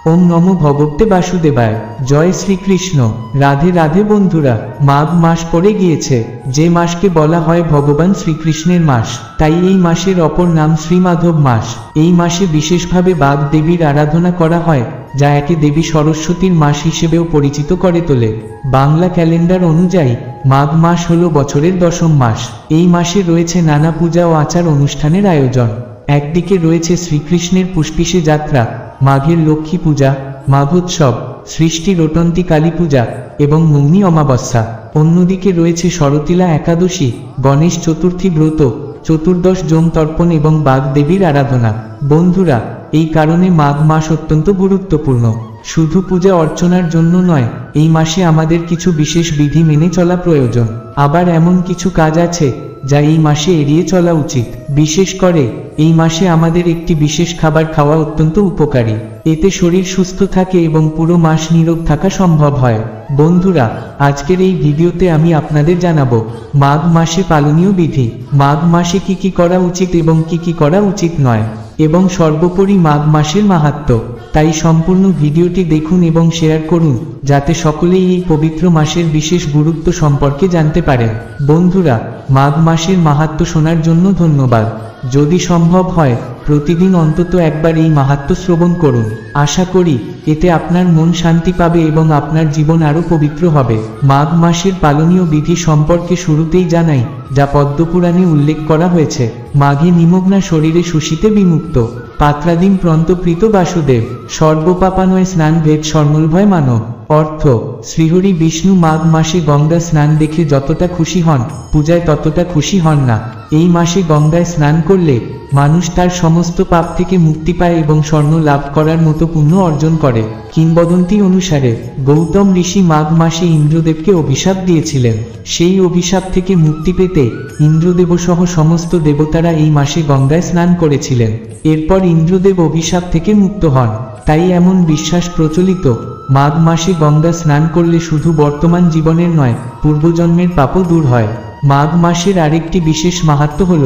ওম নমো ভগবতে বাসুদেবায়। জয় শ্রীকৃষ্ণ। রাধে রাধে বন্ধুরা, মাঘ মাস পড়ে গিয়েছে, যে মাসকে বলা হয় ভগবান শ্রীকৃষ্ণের মাস। তাই এই মাসের অপর নাম শ্রীমাধব মাস। এই মাসে বিশেষভাবে বাগ দেবীর আরাধনা করা হয়, যা একে দেবী সরস্বতীর মাস হিসেবেও পরিচিত করে তোলে। বাংলা ক্যালেন্ডার অনুযায়ী মাঘ মাস হল বছরের দশম মাস। এই মাসে রয়েছে নানা পূজা ও আচার অনুষ্ঠানের আয়োজন। একদিকে রয়েছে শ্রীকৃষ্ণের পুষ্পিষে যাত্রা, মাঘের লক্ষ্মী পূজা, মাঘোৎসব, সৃষ্টি রটন্তী কালী পূজা এবং মৌনী অমাবস্যা। অন্যদিকে রয়েছে শরতিলা একাদশী, গণেশ চতুর্থী ব্রত, চতুর্দশ যম তর্পণ এবং বাগ দেবীর আরাধনা। বন্ধুরা, এই কারণে মাঘ মাস অত্যন্ত গুরুত্বপূর্ণ। শুধু পূজা অর্চনার জন্য নয়, এই মাসে আমাদের কিছু বিশেষ বিধি মেনে চলা প্রয়োজন। আবার এমন কিছু কাজ আছে যা এই মাসে এড়িয়ে চলা উচিত। বিশেষ করে এই মাসে আমাদের একটি বিশেষ খাবার খাওয়া অত্যন্ত উপকারী। এতে শরীর সুস্থ থাকে এবং পুরো মাস নীরোগ থাকা সম্ভব হয়। বন্ধুরা, আজকের এই ভিডিওতে আমি আপনাদের জানাবো মাঘ মাসে পালনীয় বিধি, মাঘ মাসে কি করা উচিত এবং কি করা উচিত নয়, এবং সর্বোপরি মাঘ মাসের মাহাত্ম্য। তাই সম্পূর্ণ ভিডিওটি দেখুন এবং শেয়ার করুন, যাতে সকলেই এই পবিত্র মাসের বিশেষ গুরুত্ব সম্পর্কে জানতে পারেন। বন্ধুরা, মাঘ মাসের মাহাত্ম্য শোনার জন্য ধন্যবাদ। যদি সম্ভব হয় প্রতিদিন অন্তত একবার এই মাহাত্ম্য শ্রবণ করুন। আশা করি এতে আপনার মন শান্তি পাবে এবং আপনার জীবন আরও পবিত্র হবে। মাঘ মাসের পালনীয় বিধি সম্পর্কে শুরুতেই জানাই, যা পদ্মপুরাণে উল্লেখ করা হয়েছে। মাঘে নিমগ্না শরীরে শুষিতে বিমুক্ত, পাত্রাদিম প্রন্তপ্রীত বাসুদেব, সর্বপাপানয় স্নান ভেদ স্বর্ণলভয় মানব। অর্থ, শ্রীহরি বিষ্ণু মাঘ মাসে গঙ্গা স্নান দেখে যতটা খুশি হন, পূজায় ততটা খুশি হন না। এই মাসে গঙ্গায় স্নান করলে মানুষ তার সমস্ত পাপ থেকে মুক্তি পায় এবং স্বর্ণ লাভ করার মতো পুণ্য অর্জন করে। কিংবদন্তি অনুসারে গৌতম ঋষি মাঘ মাসে ইন্দ্রদেবকে অভিশাপ দিয়েছিলেন। সেই অভিশাপ থেকে মুক্তি পেতে ইন্দ্রদেব সহ সমস্ত দেবতারা এই মাসে গঙ্গায় স্নান করেছিলেন। এরপর ইন্দ্রদেব অভিশাপ থেকে মুক্ত হন। তাই এমন বিশ্বাস প্রচলিত, মাঘ মাসে গঙ্গা স্নান করলে শুধু বর্তমান জীবনের নয়, পূর্বজন্মের পাপও দূর হয়। মাঘ মাসের আরেকটি বিশেষ মাহাত্ম্য হল,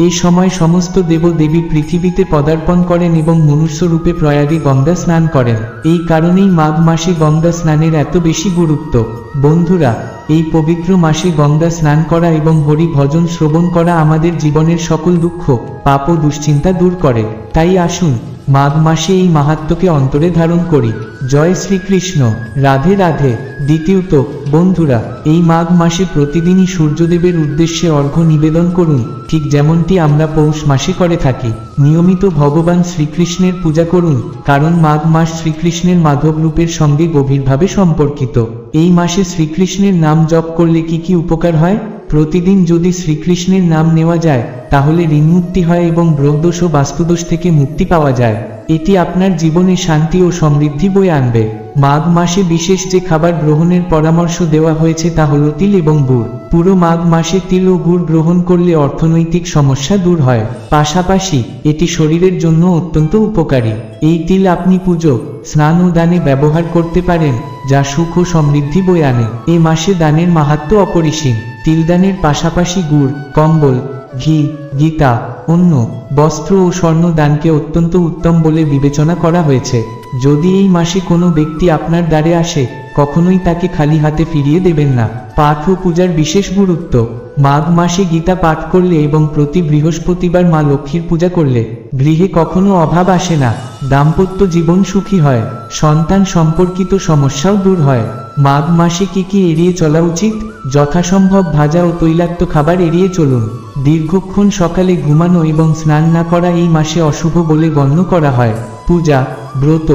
এই সময় সমস্ত দেবদেবী পৃথিবীতে পদার্পণ করেন এবং মনুষ্য রূপে প্রয়াগে গঙ্গা স্নান করেন। এই কারণেই মাঘ মাসে গঙ্গা স্নানের এত বেশি গুরুত্ব। বন্ধুরা, এই পবিত্র মাসে গঙ্গা স্নান করা এবং হরি ভজন শ্রবণ করা আমাদের জীবনের সকল দুঃখ, পাপ ও দুশ্চিন্তা দূর করে। তাই আসুন মাঘ মাসে এই মাহাত্ম্যকে অন্তরে ধারণ করি। জয় শ্রীকৃষ্ণ। রাধে রাধে। দ্বিতীয়ত, বন্ধুরা, এই মাঘ মাসে প্রতিদিনই সূর্যদেবের উদ্দেশ্যে অর্ঘ্য নিবেদন করুন, ঠিক যেমনটি আমরা পৌষ মাসে করে থাকি। নিয়মিত ভগবান শ্রীকৃষ্ণের পূজা করুন, কারণ মাঘ মাস শ্রীকৃষ্ণের মাধব রূপের সঙ্গে গভীরভাবে সম্পর্কিত। এই মাসে শ্রীকৃষ্ণের নাম জপ করলে কি উপকার হয়? প্রতিদিন যদি শ্রীকৃষ্ণের নাম নেওয়া যায়, তাহলে ঋণমুক্তি হয় এবং গ্রহদোষ ও বাস্তুদোষ থেকে মুক্তি পাওয়া যায়। এটি আপনার জীবনে শান্তি ও সমৃদ্ধি বয়ে আনবে। মাঘ মাসে বিশেষ যে খাবার গ্রহণের পরামর্শ দেওয়া হয়েছে তা হল তিল এবং গুড়। পুরো মাঘ মাসে তিল ও গুড় গ্রহণ করলে অর্থনৈতিক সমস্যা দূর হয়। পাশাপাশি এটি শরীরের জন্য অত্যন্ত উপকারী। এই তিল আপনি পুজো, স্নান ও দানে ব্যবহার করতে পারেন, যা সুখ ও সমৃদ্ধি বয়ে আনে। এ মাসে দানের মাহাত্ম্য অপরিসীম। তিলদানের পাশাপাশি গুড়, কম্বল, ঘি, গীতা, অন্ন, বস্ত্র ও স্বর্ণ দানকে অত্যন্ত উত্তম বলে বিবেচনা করা হয়েছে। যদি এই মাসে কোনো ব্যক্তি আপনার দ্বারে আসে, কখনোই তাকে খালি হাতে ফিরিয়ে দেবেন না। পাঠ ও পূজার বিশেষ গুরুত্ব। মাঘ মাসে গীতা পাঠ করলে এবং প্রতি বৃহস্পতিবার মা লক্ষ্মীর পূজা করলে গৃহে কখনো অভাব আসে না, দাম্পত্য জীবন সুখী হয়, সন্তান সম্পর্কিত সমস্যাও দূর হয়। মাঘ মাসে কি এড়িয়ে চলা উচিত? যথাসম্ভব ভাজা ও তৈলাক্ত খাবার এড়িয়ে চলুন। দীর্ঘক্ষণ সকালে ঘুমানো এবং স্নান না করা এই মাসে অশুভ বলে গণ্য করা হয়। পূজা, ব্রত,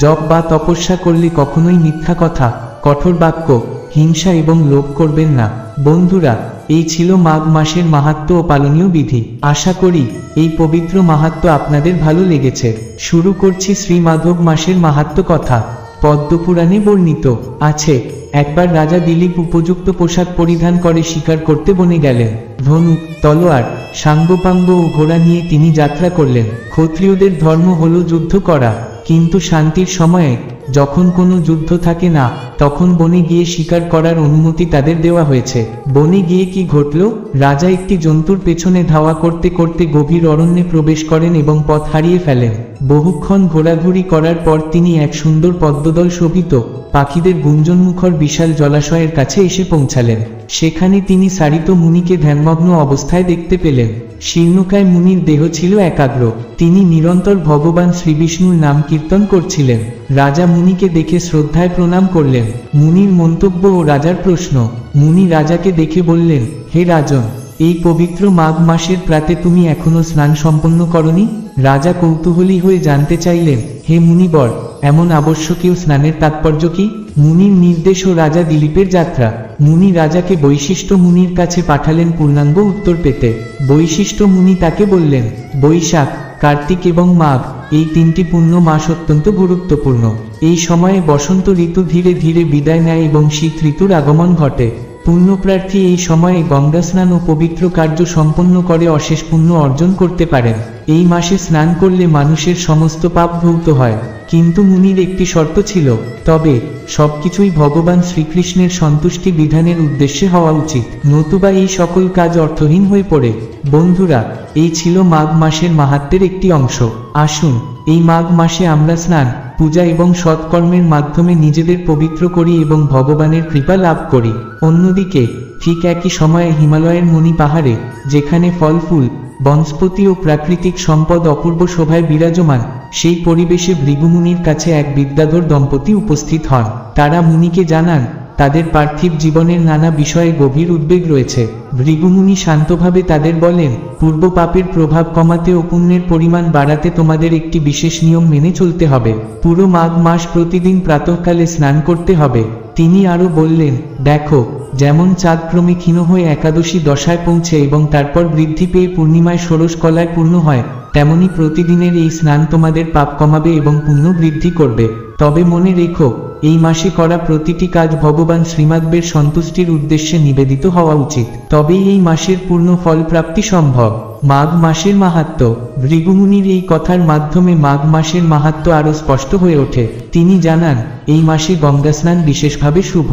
জপ বা তপস্যা করলে কখনোই মিথ্যা কথা, কঠোর বাক্য, হিংসা এবং লোভ করবেন না। বন্ধুরা, এই ছিল মাঘ মাসের মাহাত্ম্য ও পালনীয় বিধি। আশা করি এই পবিত্র মাহাত্ম্য আপনাদের ভালো লেগেছে। শুরু করছি শ্রীমাধব মাসের মাহাত্ম্য কথা। পদ্মপুরাণে বর্ণিত আছে, একবার রাজা দিলীপ উপযুক্ত পোশাক পরিধান করে শিকার করতে বনে গেলেন। ধনুক, তলোয়ার, সাঙ্গপাঙ্গ ও ঘোড়া নিয়ে তিনি যাত্রা করলেন। ক্ষত্রিয়দের ধর্ম হল যুদ্ধ করা, কিন্তু শান্তির সময়ে যখন কোনো যুদ্ধ থাকে না, তখন বনে গিয়ে শিকার করার অনুমতি তাদের দেওয়া হয়েছে। বনে গিয়ে কি ঘটল? রাজা একটি জন্তুর পেছনে ধাওয়া করতে করতে গভীর অরণ্যে প্রবেশ করেন এবং পথ হারিয়ে ফেলেন। বহুক্ষণ ঘোরাঘুরি করার পর তিনি এক সুন্দর পদ্মদল শোভিত, পাখিদের গুঞ্জনমুখর বিশাল জলাশয়ের কাছে এসে পৌঁছালেন। সেখানে তিনি সারিত মুনিকে ধ্যানমগ্ন অবস্থায় দেখতে পেলেন। শীর্ণকায় মুনির দেহ ছিল একাগ্র, তিনি নিরন্তর ভগবান শ্রীবিষ্ণুর নাম কীর্তন করছিলেন। রাজা মুনিকে দেখে শ্রদ্ধায় প্রণাম করলেন। মুনির মন্তব্য ও রাজার প্রশ্ন। মুনি রাজাকে দেখে বললেন, হে রাজন, এই পবিত্র মাঘ মাসের প্রাতে তুমি এখনো স্নান সম্পন্ন করনি? রাজা কৌতূহলী হয়ে জানতে চাইলেন, হে মুনিবর, এমন আবশ্যকীয় স্নানের তাৎপর্য কি? মুনির নির্দেশ ও রাজা দিলীপের যাত্রা। মুনি রাজাকে বৈশিষ্ট্য মুনির কাছে পাঠালেন পূর্ণাঙ্গ উত্তর পেতে। বৈশিষ্ট্য মুনি তাকে বললেন, বৈশাখ, কার্তিক এবং মাঘ, এই তিনটি পুণ্য মাস অত্যন্ত গুরুত্বপূর্ণ। এই সময়ে বসন্ত ঋতু ধীরে ধীরে বিদায় নেয় এবং শীত ঋতুর আগমন ঘটে। পুণ্যপ্রার্থী এই সময়ে গঙ্গা স্নান ও পবিত্র কার্য সম্পন্ন করে অশেষ পুণ্য অর্জন করতে পারেন। এই মাসে স্নান করলে মানুষের সমস্ত পাপ ধৌত হয়। কিন্তু মুনির একটি শর্ত ছিল, তবে সবকিছুই ভগবান শ্রীকৃষ্ণের সন্তুষ্টি বিধানের উদ্দেশ্যে হওয়া উচিত, নতুবা এই সকল কাজ অর্থহীন হয়ে পড়ে। বন্ধুরা, এই ছিল মাঘ মাসের মাহাত্ম্যের একটি অংশ। আসুন, এই মাঘ মাসে আমরা স্নান, পূজা এবং সৎকর্মের মাধ্যমে নিজেদের পবিত্র করি এবং ভগবানের কৃপা লাভ করি। অন্যদিকে ঠিক একই সময়ে হিমালয়ের মণি পাহাড়ে, যেখানে ফল ফুল, বনস্পতি ও প্রাকৃতিক সম্পদ অপূর্ব শোভায় বিরাজমান, সেই পরিবেশে ভৃগুমুনির কাছে এক বিদ্যাধর দম্পতি উপস্থিত হন। তারা মুনিকে জানান, তাদের পার্থিব জীবনের নানা বিষয়ে গভীর উদ্বেগ রয়েছে। ভৃগুমুনি শান্তভাবে তাদের বলেন, পূর্ব পাপের প্রভাব কমাতে ও পুণ্যের পরিমাণ বাড়াতে তোমাদের একটি বিশেষ নিয়ম মেনে চলতে হবে। পুরো মাঘ মাস প্রতিদিন প্রাতঃকালে স্নান করতে হবে। তিনি আরও বললেন, দেখো, যেমন চাঁদ ক্রমে ক্ষীণ হয়ে একাদশী দশায় পৌঁছে এবং তারপর বৃদ্ধি পেয়ে পূর্ণিমায় ষোড়শ কলায় পূর্ণ হয়, তেমনি প্রতিদিনের এই স্নান তোমাদের পাপ কমাবে এবং পুণ্য বৃদ্ধি করবে। তবে মনে রেখো, এই মাসে করা প্রতিটি কাজ ভগবান শ্রীমাদ্বের সন্তুষ্টির উদ্দেশ্যে নিবেদিত হওয়া উচিত, তবেই এই মাসের পূর্ণ ফল প্রাপ্তি সম্ভব। মাঘ মাসের মাহাত্ম্য। ভৃগুমুনির এই কথার মাধ্যমে মাঘ মাসের মাহাত্ম্য আরও স্পষ্ট হয়ে ওঠে। তিনি জানান, এই মাসে গঙ্গা স্নান বিশেষভাবে শুভ।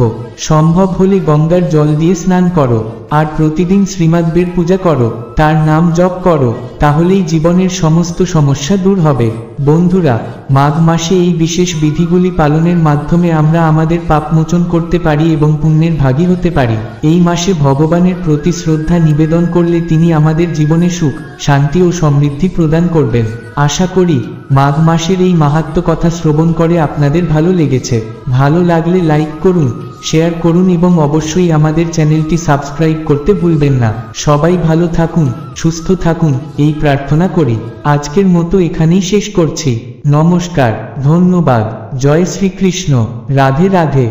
সম্ভব হলে গঙ্গার জল দিয়ে স্নান করো, আর প্রতিদিন শ্রীমাদ্বের পূজা করো, তার নাম জপ করো, তাহলেই জীবনের সমস্ত সমস্যা দূর হবে। বন্ধুরা, মাঘ মাসে এই বিশেষ বিধিগুলি পালনের মাধ্যমে আমরা আমাদের পাপ মোচন করতে পারি এবং পুণ্যের ভাগী হতে পারি। এই মাসে ভগবানের প্রতি শ্রদ্ধা নিবেদন করলে তিনি আমাদের জীবনে সুখ, শান্তি ও সমৃদ্ধি প্রদান করবেন। আশা করি মাঘ মাসের এই মাহাত্ম্য কথা শ্রবণ করে আপনাদের ভালো লেগেছে। ভালো লাগলে লাইক করুন, শেয়ার করুন এবং অবশ্যই আমাদের চ্যানেলটি সাবস্ক্রাইব করতে ভুলবেন না। সবাই ভালো থাকুন, সুস্থ থাকুন, এই প্রার্থনা করি। আজকের মতো এখানেই শেষ করছি। নমস্কার, ধন্যবাদ, জয় শ্রীকৃষ্ণ, রাধে রাধে।